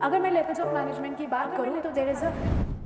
अगर मैं levels of management की बात करूँ तो there is a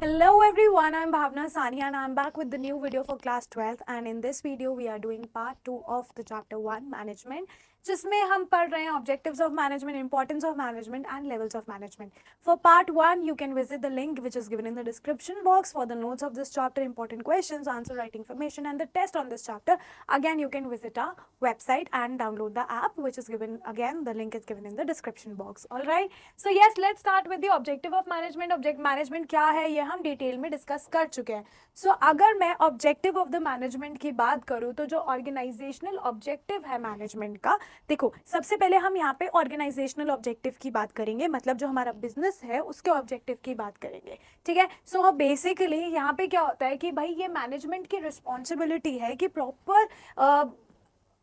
Hello everyone, I'm Bhavna Sania and I'm back with the new video for class 12th and in this video we are doing part 2 of the chapter 1 management जिसमें हम पढ़ रहे हैं objectives of management, importance of management and levels of management. For part 1 you can visit the link which is given in the description box for the notes of this chapter, important questions, answer writing information and the test on this chapter. Again you can visit our website and download the app which is given, again the link is given in the description box. Alright, so yes, let's start with the objective of management. Object management क्या है ये हम detail में discuss कर चुके हैं. सो अगर मैं ऑब्जेक्टिव ऑफ द मैनेजमेंट की बात करूं तो जो ऑर्गेनाइजेशनल ऑब्जेक्टिव है मैनेजमेंट का, देखो सबसे पहले हम यहाँ पे ऑर्गेनाइजेशनल ऑब्जेक्टिव की बात करेंगे, मतलब जो हमारा बिजनेस है उसके ऑब्जेक्टिव की बात करेंगे. ठीक है, सो बेसिकली यहाँ पे क्या होता है कि भाई ये मैनेजमेंट की रिस्पॉन्सिबिलिटी है कि प्रॉपर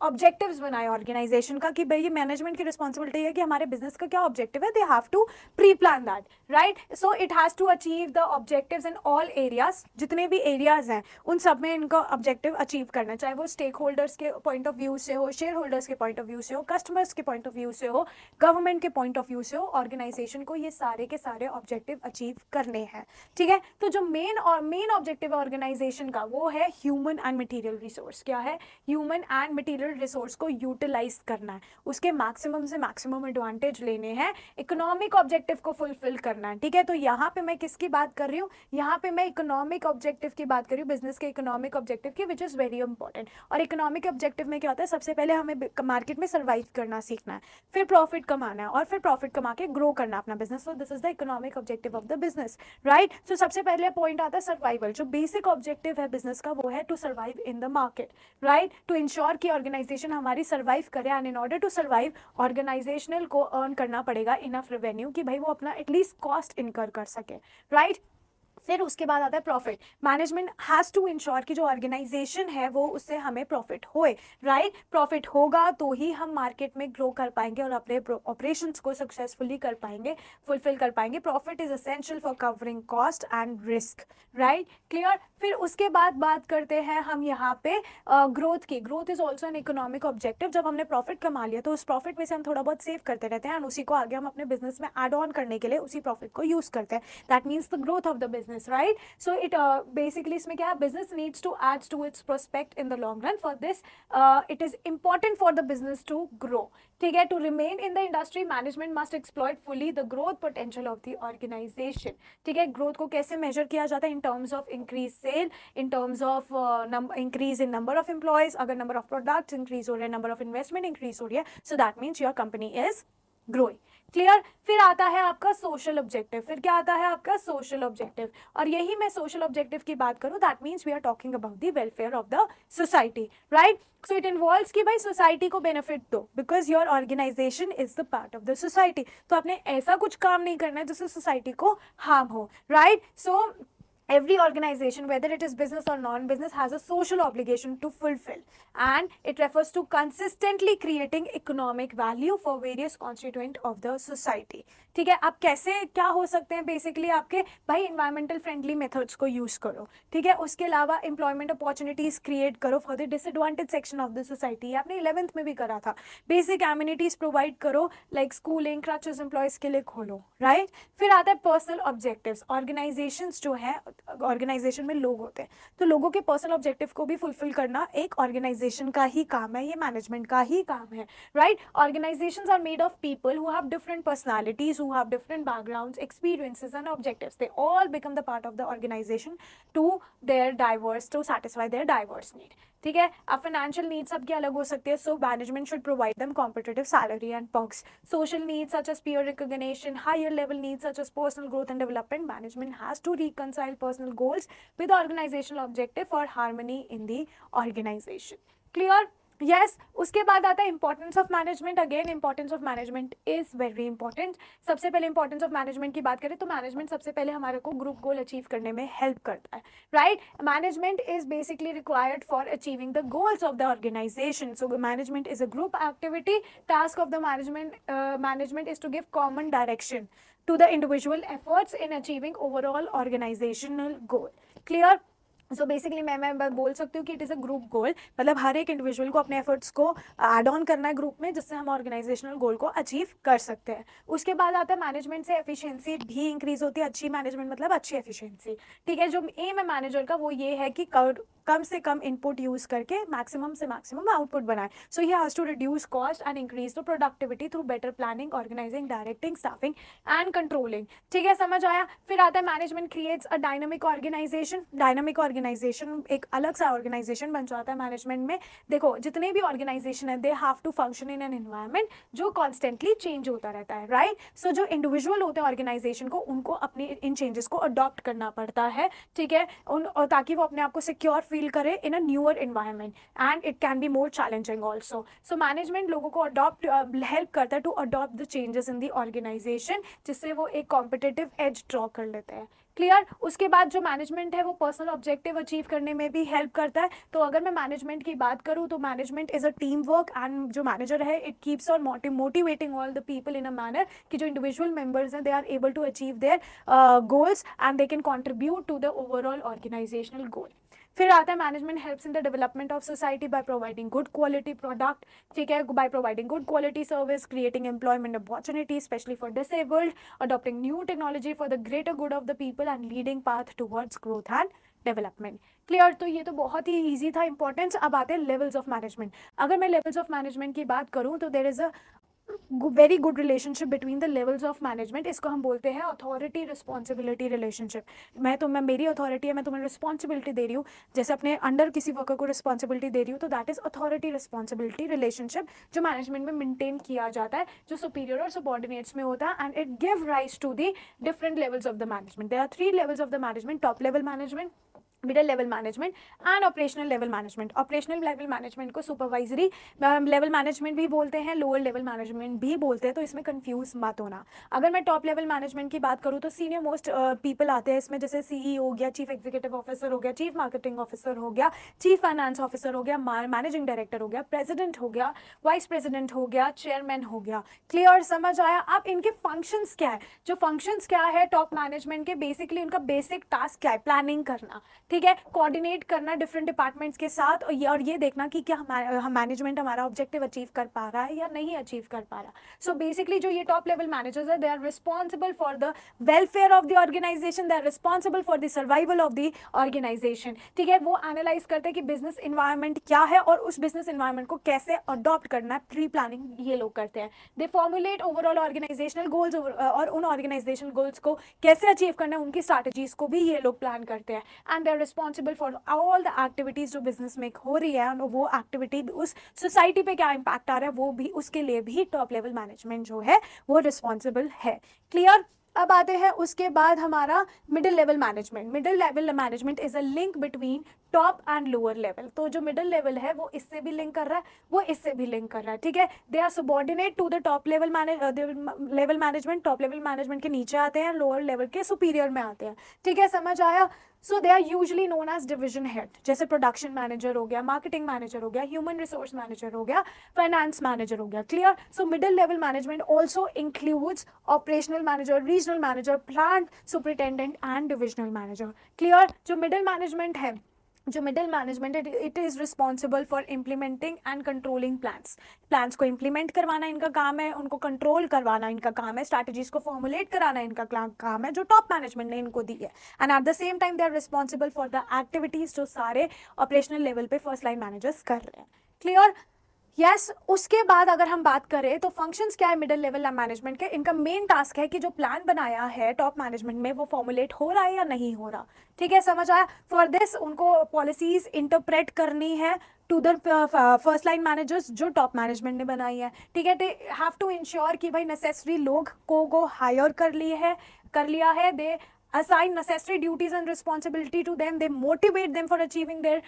ऑब्जेक्टिव्स बनाए ऑर्गेनाइजेशन का, कि भाई ये मैनेजमेंट की रिस्पॉन्सिबिलिटी है कि हमारे बिजनेस का क्या ऑब्जेक्टिव है, they have to pre plan that, right. So it has to achieve the objectives in all areas, जितने भी एरियाज हैं उन सब में इनका ऑब्जेक्टिव अचीव करना, चाहे वो स्टेक होल्डर्स के पॉइंट ऑफ व्यू से हो, शेयर होल्डर्स के पॉइंट ऑफ व्यू से हो, कस्टमर्स के पॉइंट ऑफ व्यू से हो, गवर्नमेंट के पॉइंट ऑफ व्यू से हो, ऑर्गेनाइजेशन को ये सारे के सारे ऑब्जेक्टिव अचीव करने हैं. ठीक है, तो जो मेन ऑब्जेक्टिव है ऑर्गेनाइजेशन का वो है ह्यूमन एंड मटीरियल रिसोर्स. क्या है? ह्यूमन एंड मटीरियल रिसोर्स को यूटिलाइज करना है, उसके मैक्सिमम से मैक्सिमम एडवांटेज लेने हैं, इकोनॉमिक ऑब्जेक्टिव को फुलफिल करना है. ठीक है, तो यहाँ पे मैं किसकी बात कर रही हूँ? यहाँ पे मैं इकोनॉमिक ऑब्जेक्टिव की बात कर रही हूँ, बिजनेस के इकोनॉमिक ऑब्जेक्टिव की, विच इज वेरी इंपॉर्टेंट. और इकोनॉमिक ऑब्जेक्टिव में क्या होता है? सबसे पहले हमें मार्केट में सर्वाइव करना सीखना है, फिर प्रॉफिट कमाना है और फिर प्रॉफिट कमा के ग्रो करना अपना business. So this is the economic objective of the business, right. So सबसे पहले पॉइंट आता है सर्वाइवल. जो बेसिक ऑब्जेक्टिव है बिजनेस का वो है to survive in the market, right, to ensure कि ऑर्गेनाइजेशन हमारी सर्वाइव करे. And in order to survive organisational को अर्न करना पड़ेगा इनफ रेवेन्यू कि भाई वो अपना एटलीस्ट कॉस्ट इनकर कर सके, राइट. फिर उसके बाद आता है profit. Management has to ensure कि जो ऑर्गेनाइजेशन है वो उससे हमें प्रॉफिट होए, राइट. प्रॉफिट होगा तो ही हम मार्केट में ग्रो कर पाएंगे और अपने ऑपरेशंस को सक्सेसफुली कर पाएंगे, फुलफिल कर पाएंगे. Profit is essential for covering cost and risk, right, clear. फिर उसके बाद बात करते हैं हम यहाँ पे ग्रोथ की. Growth is also an economic objective. जब हमने प्रॉफिट कमा लिया तो उस प्रॉफिट में से हम थोड़ा बहुत सेव करते रहते हैं एंड उसी को आगे हम अपने बिजनेस में एड ऑन करने के लिए उसी प्रॉफिट को यूज करते हैं. That means the growth of the business, right? So it basically इसमें क्या है? Business needs to add to its prospect in the long run. For this, it is important for the business to grow. ठीक है, to remain in the industry, management must exploit fully the growth potential of the organization. ठीक है, growth को कैसे measure किया जाता है? In terms of increased sale, in terms of increase in number of employees, अगर number of products increase हो रहे हैं, number of investment increase हो रही है, so that means your company is growing. Clear. फिर आता है आपका सोशल ऑब्जेक्टिव. फिर क्या आता है आपका? Social objective. और यही मैं सोशल ऑब्जेक्टिव की बात करूं, that means we are talking about the welfare of the society, right. So it involves कि भाई सोसाइटी को बेनिफिट दो, because your organisation is the part of the society. तो आपने ऐसा कुछ काम नहीं करना है जिससे सोसाइटी को हार्म हो, right. So every organization, whether it is business or non-business, has a social obligation to fulfill, and it refers to consistently creating economic value for various constituent of the society. ठीक है, आप कैसे क्या हो सकते हैं? Basically आपके भाई इन्वायरमेंटल फ्रेंडली मेथड्स को यूज करो. ठीक है, उसके अलावा एम्प्लॉयमेंट अपॉर्चुनिटीज क्रिएट करो for the disadvantage section of the society. आपने 11th में भी करा था. बेसिक एमिनिटीज प्रोवाइड करो, लाइक स्कूलिंग, क्रचेस एम्प्लॉयज के लिए खोलो, राइट. फिर आता है पर्सनल ऑब्जेक्टिव्स. ऑर्गेनाइजेशंस जो है, ऑर्गेनाइजेशन में लोग होते हैं, तो लोगों के पर्सनल ऑब्जेक्टिव को भी फुलफिल करना एक ऑर्गेनाइजेशन का ही काम है, ये मैनेजमेंट का ही काम है, right. Organisations are made of people who have different personalities, who have different backgrounds, experiences and objectives. They all become the part of the organization to satisfy their diverse need. ठीक है, अब financial needs सबकी अलग हो सकती है. So management should provide them competitive salary and perks. Social needs such as peer recognition, higher level needs such as personal growth and development. Management has to reconcile personal goals with organizational objective for harmony in the organization. Clear? Yes. उसके बाद आता है importance of management. Again importance of management is very important. सबसे पहले importance of management की बात करें तो मैनेजमेंट सबसे पहले हमारे को ग्रुप गोल अचीव करने में हेल्प करता है, right. Management is basically required for achieving the goals of the organisation. So management is a group activity. Task of the management is to give common direction to the individual efforts in achieving overall organizational goal. Clear? So basically मैं बोल सकती हूँ कि it is a group गोल, मतलब हर एक individual को अपने efforts को ऐड ऑन करना है ग्रुप में, जिससे हम ऑर्गेनाइजेशनल गोल को अचीव कर सकते हैं। उसके बाद आता है मैनेजमेंट से एफिशिएंसी भी इंक्रीज होती है। अच्छी मैनेजमेंट मतलब अच्छी एफिशिएंसी, ठीक है। जो एम है मैनेजर का वो ये है कि कम से कम इनपुट यूज करके मैक्सिमम से मैक्सिमम आउटपुट बनाए। So he has to reduce cost and increase the productivity through better planning, organising, directing, staffing and controlling, ठीक है, समझ आया। फिर आता है management creates a dynamic organisation. Dynamic organisation एक अलग सा ऑर्गेनाइजेशन बन जाता है मैनेजमेंट में। देखो जितने भी ऑर्गेनाइजेशन है they have to function in an environment जो कॉन्स्टेंटली चेंज होता रहता है, राइट। सो जो इंडिविजुअल होते हैं ऑर्गेनाइजेशन को, उनको अपने इन चेंजेस को अडॉप्ट करना पड़ता है, ठीक है, और ताकि वो अपने आप को सिक्योर फील करे in a newer environment and it can be more challenging also. So management लोगों को अडॉप्ट हेल्प करता है to adopt the changes in the organisation, जिससे वो एक कॉम्पिटिटिव एज ड्रॉ कर लेते हैं, क्लियर। उसके बाद जो मैनेजमेंट है वो पर्सनल ऑब्जेक्टिव अचीव करने में भी हेल्प करता है। तो अगर मैं मैनेजमेंट की बात करूँ तो management is a team work, and जो मैनेजर है it keeps on motivating all the people in a manner कि जो इंडिविजुअल मेंबर्स हैं they are able to achieve their goals and they can contribute to the overall organisational goal. फिर आता है management helps in the development of society by providing good quality product, ठीक है, by providing good quality service, creating employment opportunity specially for disabled, adopting new technology for the greater good of the people and leading path towards growth and development, clear. तो ये तो बहुत ही easy था importance. अब आते हैं levels of management. अगर मैं लेवल्स ऑफ मैनेजमेंट की बात करूँ तो there is a very good relationship between the levels of management. इसको हम बोलते हैं अथॉरिटी रिस्पॉन्सिबिलिटी रिलेशनशिप। मैं मेरी अथॉरिटी है, मैं तुम्हें रिस्पॉन्सिबिलिटी दे रही हूँ, जैसे अपने अंडर किसी वर्कर को रिस्पॉन्सिबिलिटी दे रही हूँ, तो that is authority responsibility relationship जो मैनेजमेंट में मेंटेन किया जाता है, जो सुपीरियर और सबॉर्डिनेट्स में होता है, and it give rise to the different levels of the management. There are 3 levels of the management: top level management, middle level management and operational level management. Operational level management को supervisory level management भी बोलते हैं, lower level management भी बोलते हैं, तो इसमें confuse मत होना। अगर मैं टॉप लेवल मैनेजमेंट की बात करूँ तो सीनियर मोस्ट पीपल आते हैं इसमें, जैसे सीईओ हो गया, चीफ एग्जीक्यूटिव ऑफिसर हो गया, चीफ मार्केटिंग ऑफिसर हो गया, चीफ फाइनेंस ऑफिसर हो गया, मैनेजिंग डायरेक्टर हो गया, प्रेसिडेंट हो गया, वाइस प्रेसिडेंट हो गया, चेयरमैन हो गया, क्लियर, समझ आया। अब इनके फंक्शंस क्या है, जो फंक्शंस क्या है टॉप मैनेजमेंट के, बेसिकली उनका बेसिक टास्क क्या है, प्लानिंग करना, ठीक है, कोऑर्डिनेट करना डिफरेंट डिपार्टमेंट्स के साथ, और ये देखना कि क्या हम मैनेजमेंट हमारा ऑब्जेक्टिव अचीव कर पा रहा है या नहीं अचीव कर पा रहा। सो बेसिकली जो ये टॉप लेवल मैनेजर्स है they are responsible for the welfare of the organisation, they are responsible for the survival of the organisation, ठीक है। वो एनालाइज करते हैं कि बिजनेस इन्वायरमेंट क्या है और उस बिजनेस इन्वायरमेंट को कैसे अडॉप्ट करना है, प्री प्लानिंग ये लोग करते हैं। दे फॉर्मुलेट ओवरऑल ऑर्गेनाइजेशनल गोल्स, और उन ऑर्गेनाइजेशनल गोल्स को कैसे अचीव करना है उनकी स्ट्रैटेजीज को भी ये लोग प्लान करते हैं, and they are responsible for all the activities जो बिजनेस में हो रही है, वो एक्टिविटी उस सोसाइटी पे क्या इम्पैक्ट आ रहा है वो भी, उसके लिए भी टॉप लेवल मैनेजमेंट जो है वो रिस्पॉन्सिबल है, क्लियर। अब आते हैं उसके बाद हमारा middle level management. Middle level management is a link between top and lower level. तो जो मिडिल लेवल है वो इससे भी लिंक कर रहा है, वो इससे भी लिंक कर रहा है, ठीक है। They are subordinate to the top level level management. Top level management के नीचे आते हैं, लोअर लेवल के सुपीरियर में आते हैं, ठीक है, समझ आया। So they are usually known as division head, जैसे प्रोडक्शन मैनेजर हो गया, मार्केटिंग मैनेजर हो गया, ह्यूमन रिसोर्स मैनेजर हो गया, फाइनेंस मैनेजर हो गया, clear. So middle level management also includes operational manager, regional manager, plant superintendent and divisional manager, clear. जो मिडिल मैनेजमेंट है, जो मिडिल मैनेजमेंट है it is responsible for implementing and controlling plans को implement करवाना इनका काम है, उनको कंट्रोल करवाना इनका काम है, स्ट्रैटेजीज को फॉर्मुलेट कराना इनका काम है जो टॉप मैनेजमेंट ने इनको दी है, and at the same time they are responsible for the activities जो सारे ऑपरेशनल लेवल पे फर्स्ट लाइन मैनेजर्स कर रहे हैं, क्लियर। यस उसके बाद अगर हम बात करें तो फंक्शंस क्या है मिडिल लेवल मैनेजमेंट के, इनका मेन टास्क है कि जो प्लान बनाया है टॉप मैनेजमेंट में वो फॉर्मुलेट हो रहा है या नहीं हो रहा, ठीक है, समझ आया। फॉर दिस उनको पॉलिसीज इंटरप्रेट करनी है to the first line managers जो टॉप मैनेजमेंट ने बनाई है, ठीक है। दे हैव टू इंश्योर कि भाई नेसेसरी लोग को हायर कर लिया है, दे assign necessary duties and responsibility to them, they motivate them for achieving their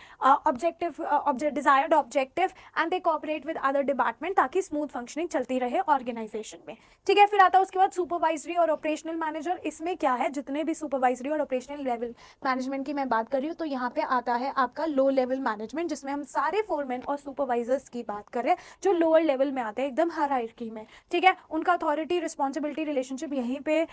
desired objective, and they cooperate with other department ताकि स्मूथ फंक्शनिंग चलती रहे ऑर्गेनाइजेशन में, ठीक है। फिर आता है उसके बाद सुपरवाइजरी और ऑपरेशनल मैनेजर। इसमें क्या है, जितने भी सुपरवाइजरी और ऑपरेशनल लेवल मैनेजमेंट की मैं बात कर रही हूँ तो यहाँ पे आता है आपका लो लेवल मैनेजमेंट, जिसमें हम सारे फोरमैन और सुपरवाइजर्स की बात कर रहे हैं जो लोअर लेवल में आते हैं एकदम हायरार्की में, ठीक है। उनका अथॉरिटी रिस्पॉन्सिबिलिटी रिलेशनशिप यहीं पे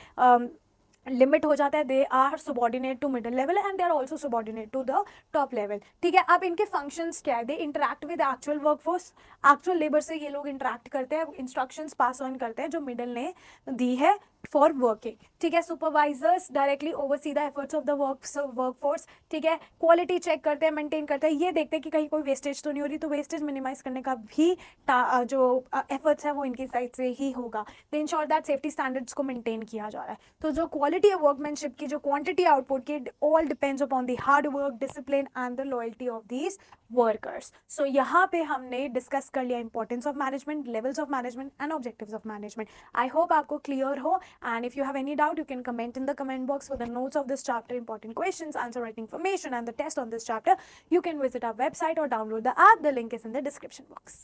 लिमिट हो जाता है, they are subordinate to middle level and they are also subordinate to the top level. ठीक है, अब इनके फंक्शंस क्या है, they interact with actual workforce, actual labour से ये लोग इंटरेक्ट करते हैं, इंस्ट्रक्शंस पास ऑन करते हैं जो मिडिल ने दी है फॉर वर्किंग। ठीक है, supervisors directly oversee the efforts of the workforce. ठीक है, क्वालिटी चेक करते हैं, मेंटेन करते हैं, ये देखते हैं कि कहीं कोई वेस्टेज तो नहीं हो रही, तो वेस्टेज मिनिमाइज करने का भी जो एफर्ट्स है वो इनकी साइड से ही होगा। दे इंश्योर दैट सेफ्टी स्टैंडर्ड्स को मेंटेन किया जा रहा है। तो जो क्वालिटी ऑफ वर्कमैनशिप की, जो क्वांटिटी आउटपुट की, all depends upon the hard work, discipline and the loyalty of these workers. So यहाँ पे हमने डिस्कस कर लिया importance of management, levels of management and objectives of management. I hope आपको clear हो, and if you have any doubt you can comment in the comment box for the notes of this chapter, important questions, answer writing information and the test on this chapter. You can visit our website or download the app. The link is in the description box.